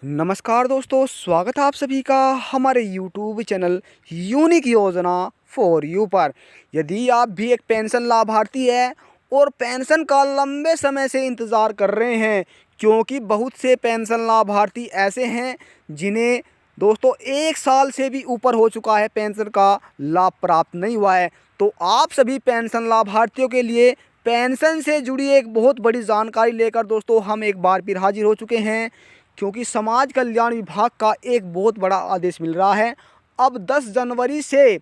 नमस्कार दोस्तों, स्वागत है आप सभी का हमारे YouTube चैनल यूनिक योजना फॉर यू पर। यदि आप भी एक पेंशन लाभार्थी है और पेंशन का लंबे समय से इंतज़ार कर रहे हैं, क्योंकि बहुत से पेंशन लाभार्थी ऐसे हैं जिन्हें दोस्तों 1 साल से भी ऊपर हो चुका है, पेंशन का लाभ प्राप्त नहीं हुआ है। तो आप सभी पेंशन लाभार्थियों के लिए पेंशन से जुड़ी एक बहुत बड़ी जानकारी लेकर दोस्तों हम एक बार फिर हाजिर हो चुके हैं, क्योंकि समाज कल्याण विभाग का एक बहुत बड़ा आदेश मिल रहा है। अब 10 जनवरी से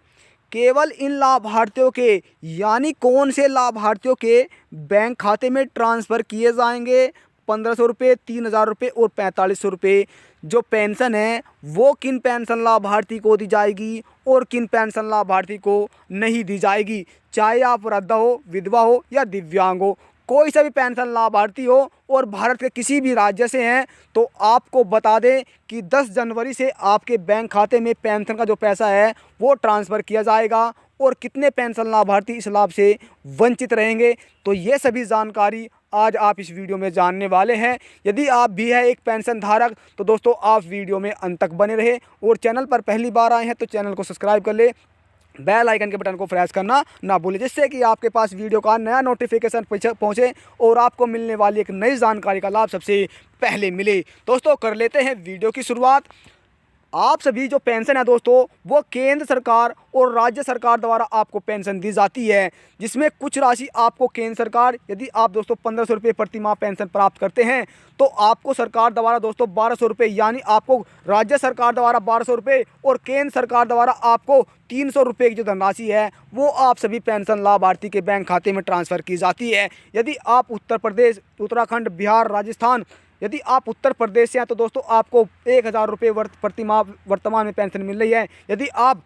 केवल इन लाभार्थियों के, यानी कौन से लाभार्थियों के बैंक खाते में ट्रांसफ़र किए जाएंगे 1500 रुपये, 3000 रुपये और 4500 रुपये। जो पेंशन है वो किन पेंशन लाभार्थी को दी जाएगी और किन पेंशन लाभार्थी को नहीं दी जाएगी, चाहे आप वृद्ध हो, विधवा हो या दिव्यांग हो। कोई सा भी पेंशन लाभार्थी हो और भारत के किसी भी राज्य से हैं, तो आपको बता दें कि 10 जनवरी से आपके बैंक खाते में पेंशन का जो पैसा है वो ट्रांसफ़र किया जाएगा और कितने पेंशन लाभार्थी इस लाभ से वंचित रहेंगे। तो ये सभी जानकारी आज आप इस वीडियो में जानने वाले हैं। यदि आप भी है एक पेंशन धारक, तो दोस्तों आप वीडियो में अंत तक बने रहे और चैनल पर पहली बार आए हैं तो चैनल को सब्सक्राइब कर ले, बेल आइकन के बटन को प्रेस करना ना भूलें, जिससे कि आपके पास वीडियो का नया नोटिफिकेशन पहुंचे और आपको मिलने वाली एक नई जानकारी का लाभ सबसे पहले मिले। दोस्तों कर लेते हैं वीडियो की शुरुआत। आप सभी जो पेंशन है दोस्तों, वो केंद्र सरकार और राज्य सरकार द्वारा आपको पेंशन दी जाती है, जिसमें कुछ राशि आपको केंद्र सरकार, यदि आप दोस्तों 1500 रुपये प्रति माह पेंशन प्राप्त करते हैं तो आपको सरकार द्वारा दोस्तों 1200 रुपये, यानी आपको राज्य सरकार द्वारा 1200 रुपये और केंद्र सरकार द्वारा आपको 300 रुपये की जो धनराशि है वो आप सभी पेंशन लाभार्थी के बैंक खाते में ट्रांसफ़र की जाती है। यदि आप उत्तर प्रदेश, उत्तराखंड, बिहार, राजस्थान, यदि आप उत्तर प्रदेश से हैं तो दोस्तों आपको 1000 रुपये प्रति माह वर्तमान में पेंशन मिल रही है। यदि आप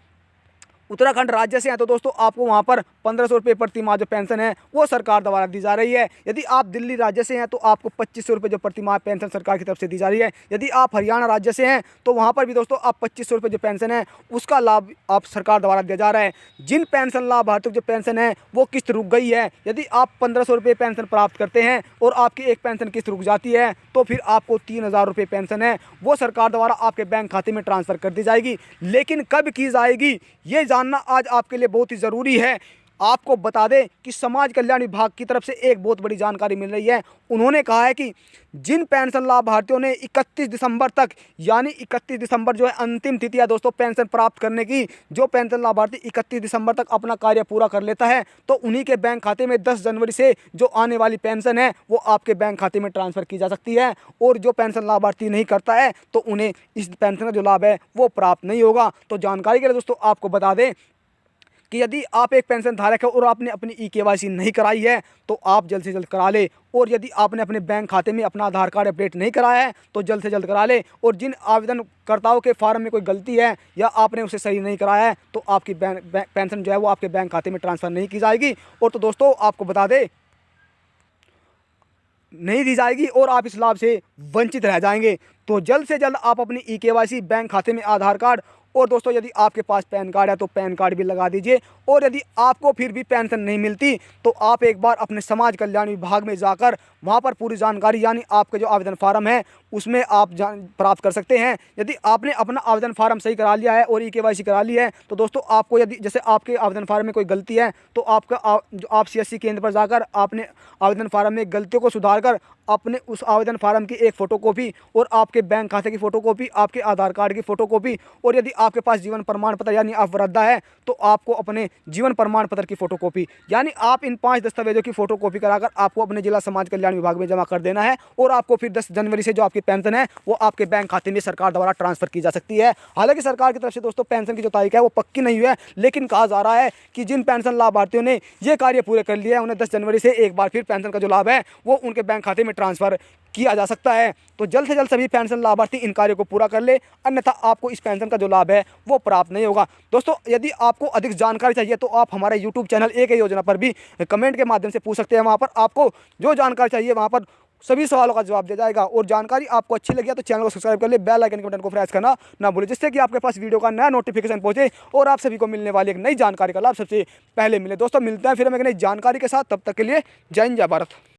उत्तराखंड राज्य से हैं तो दोस्तों आपको वहाँ पर 1500 रुपये प्रति माह जो पेंशन है वो सरकार द्वारा दी जा रही है। यदि आप दिल्ली राज्य से हैं तो आपको 2500 रुपये जो प्रति माह पेंशन सरकार की तरफ से दी जा रही है। यदि आप हरियाणा राज्य से हैं तो वहाँ पर भी दोस्तों आप 2500 रुपये जो पेंशन है उसका लाभ आप सरकार द्वारा दिया जा रहा है। जिन पेंशन लाभार्थियों की जो पेंशन है वो किस्त रुक गई है, यदि आप 1500 रुपये पेंशन प्राप्त करते हैं और आपकी एक पेंशन किस्त रुक जाती है तो फिर आपको 3000 रुपये पेंशन है वो सरकार द्वारा आपके बैंक खाते में ट्रांसफ़र कर दी जाएगी। लेकिन कब की जाएगी ये जानना आज आपके लिए बहुत ही ज़रूरी है। आपको बता दें कि समाज कल्याण विभाग की तरफ से एक बहुत बड़ी जानकारी मिल रही है। उन्होंने कहा है कि जिन पेंशन लाभार्थियों ने 31 दिसंबर तक, यानी 31 दिसंबर जो है अंतिम तिथि है दोस्तों पेंशन प्राप्त करने की, जो पेंशन लाभार्थी 31 दिसंबर तक अपना कार्य पूरा कर लेता है तो उन्हीं के बैंक खाते में 10 जनवरी से जो आने वाली पेंशन है वो आपके बैंक खाते में ट्रांसफ़र की जा सकती है। और जो पेंशन लाभार्थी नहीं करता है तो उन्हें इस पेंशन का जो लाभ है वो प्राप्त नहीं होगा। तो जानकारी के लिए दोस्तों आपको बता दें कि यदि आप एक पेंशन धारक है और आपने अपनी ई-केवाईसी नहीं कराई है तो आप जल्द से जल्द करा ले। और यदि आपने अपने बैंक खाते में अपना आधार कार्ड अपडेट नहीं कराया है तो जल्द से जल्द करा ले। और जिन आवेदनकर्ताओं के फार्म में कोई गलती है या आपने उसे सही नहीं कराया है तो आपकी पेंशन जो है वो आपके बैंक खाते में ट्रांसफ़र नहीं की जाएगी। और तो दोस्तों आपको बता दें नहीं दी जाएगी और आप इस लाभ से वंचित रह जाएंगे। तो जल्द से जल्द आप अपनी ई-केवाईसी, बैंक खाते में आधार कार्ड और दोस्तों यदि आपके पास पैन कार्ड है तो पैन कार्ड भी लगा दीजिए। और यदि आपको फिर भी पेंशन नहीं मिलती तो आप एक बार अपने समाज कल्याण विभाग में जाकर वहां पर पूरी जानकारी, यानी आपके जो आवेदन फार्म है उसमें आप प्राप्त कर सकते हैं। यदि आपने अपना आवेदन फार्म सही करा लिया है और ई-केवाईसी करा ली है तो दोस्तों आपको, यदि जैसे आपके आवेदन फार्म में कोई गलती है तो आपका जो आप CSC केंद्र पर जाकर आपने आवेदन फार्म में गलतियों को सुधार कर अपने उस आवेदन फार्म की एक फ़ोटोकॉपी और आपके बैंक खाते की फ़ोटोकॉपी, आपके आधार कार्ड की फ़ोटोकॉपी, और यदि आपके पास जीवन प्रमाण पत्र यानी आप वृद्धा है तो आपको अपने जीवन प्रमाण पत्र की फ़ोटोकॉपी, यानी आप इन 5 दस्तावेजों की फ़ोटोकॉपी कराकर आपको अपने जिला समाज कल्याण विभाग में जमा कर देना है। और आपको फिर 10 जनवरी से जो आपकी पेंशन है वो आपके बैंक खाते में सरकार द्वारा ट्रांसफ़र की जा सकती है। हालांकि सरकार की तरफ से दोस्तों पेंशन की जो तारीख है वो पक्की नहीं हुई है, लेकिन कहा जा रहा है कि जिन पेंशन लाभार्थियों ने ये कार्य पूरे कर लिया है उन्हें 10 जनवरी से एक बार फिर पेंशन का जो लाभ है वो उनके बैंक खाते में ट्रांसफ़र किया जा सकता है। तो जल्द से जल्द सभी पेंशन लाभार्थी इन कार्यों को पूरा कर ले, अन्यथा आपको इस पेंशन का जो लाभ है वो प्राप्त नहीं होगा। दोस्तों यदि आपको अधिक जानकारी चाहिए तो आप हमारे YouTube चैनल एक योजना पर भी कमेंट के माध्यम से पूछ सकते हैं। वहाँ पर आपको जो जानकारी चाहिए वहाँ पर सभी सवालों का जवाब दिया जाएगा। और जानकारी आपको अच्छी लगी तो चैनल को सब्सक्राइब कर ले, बेल आइकन के बटन को प्रेस करना ना भूलें, जिससे कि आपके पास वीडियो का नया नोटिफिकेशन पहुंचे और आप सभी को मिलने वाली एक नई जानकारी का लाभ सबसे पहले मिले। दोस्तों मिलते हैं फिर हम एक नई जानकारी के साथ, तब तक के लिए जय हिंद, जय भारत।